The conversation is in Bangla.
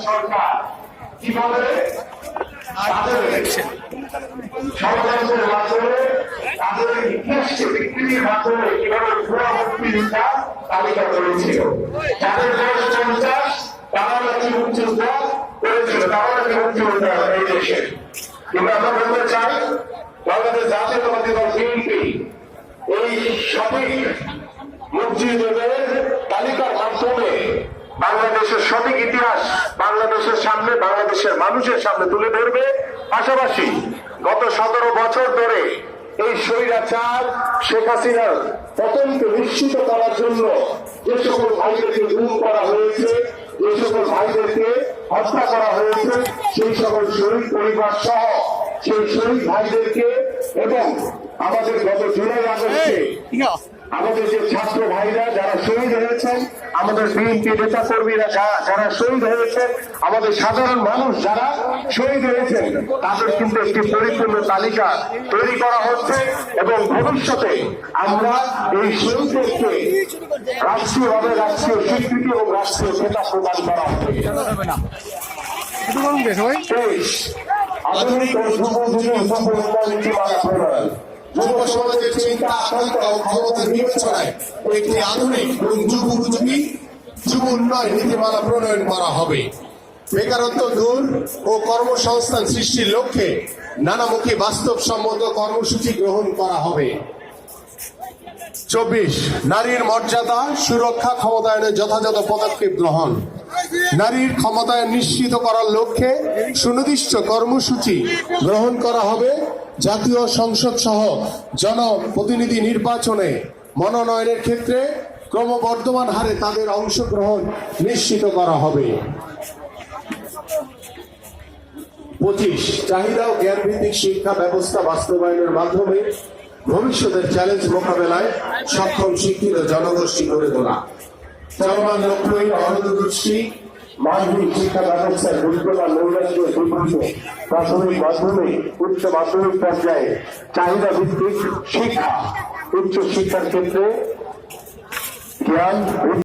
সরকার কিভাবে ষড়যন্ত্রের মাধ্যমে তাদের ইতিহাসকে বিকৃতির মাধ্যমে কিভাবে পুরা মুক্তিযোদ্ধা তালিকা করেছিল। যাদের বয়স 50 তারা নাকি মুক্তিযোদ্ধা করেছিল, তারা নাকি মুক্তিযোদ্ধা এই দেশে। কিন্তু আমরা বলতে চাই বাংলাদেশ জাতীয়তাবাদী দল বিএনপি এই সঠিক মুক্তিযোদ্ধাদের তালিকার মাধ্যমে বাংলাদেশের সঠিক ইতিহাস বাংলাদেশের সামনে, বাংলাদেশের মানুষের সামনে তুলে ধরবে। পাশাপাশি গত 17 বছর ধরে এই স্বৈরাচার শেখ হাসিনার পতনকে নিশ্চিত করার জন্য যে সকল ভাইদেরকে গুম করা হয়েছে, যে সকল ভাইদেরকে হত্যা করা হয়েছে, সেই সকল শহীদ পরিবার সহ সেই শহীদ ভাইদেরকে এবং আমাদের গত জুলাই আগস্টে আমাদের যে ছাত্র ভাইরা যারা শহীদ হয়েছেন, আমাদের বিএনপি নেতা কর্মীরা যারা শহীদ হয়েছেন, আমাদের সাধারণ মানুষ যারা শহীদ হয়েছেন, তাদের কিন্তু একটি পরিপূর্ণ তালিকা তৈরি করা হচ্ছে এবং ভবিষ্যতে আমরা এই শহীদদেরকে রাষ্ট্রীয়ভাবে রাষ্ট্রীয় স্বীকৃতি এবং রাষ্ট্রীয় খেতাব প্রদান করা হবে। আধুনিক ও যুব সমাজের চিন্তা আকাঙ্ক্ষা ও ক্ষমতা বিবেচনায় একটি আধুনিক এবং যুগোপযোগী যুব উন্নয়ন নীতিমালা প্রণয়ন করা হবে। বেকারত্ব দূর ও কর্মসংস্থান সৃষ্টির লক্ষ্যে নানামুখী বাস্তবসম্মত কর্মসূচি গ্রহণ করা হবে। 24 নারীর মর্যাদা সুরক্ষা ক্ষমতায়নের যথাযথ পদক্ষেপ গ্রহণ। নারীর ক্ষমতায়ন নিশ্চিত করার লক্ষ্যে সুনির্দিষ্ট কর্মসূচি গ্রহণ করা হবে। জাতীয় সংসদ সহ জনপ্রতিনিধি নির্বাচনে মনোনয়নের ক্ষেত্রে ক্রমবর্ধমান হারে তাদের অংশগ্রহণ নিশ্চিত করা হবে। 25 চাহিদা ও জ্ঞানভিত্তিক শিক্ষা ব্যবস্থা বাস্তবায়নের মাধ্যমে ভবিষ্যতের চ্যালেঞ্জ মোকাবেলায় সক্ষম শিক্ষিত জনগোষ্ঠী গড়ে তোলা। চলমান লক্ষ্যই অনদূরদৃষ্টি মাধ্যমিক শিক্ষা ব্যবস্থায় যোগ্যতা মূল্যায়নের বিপরীতে প্রাথমিক মাধ্যমিক উচ্চ মাধ্যমিক পর্যায়ে চাহিদা ভিত্তিক শিক্ষা, উচ্চ শিক্ষার ক্ষেত্রে জ্ঞান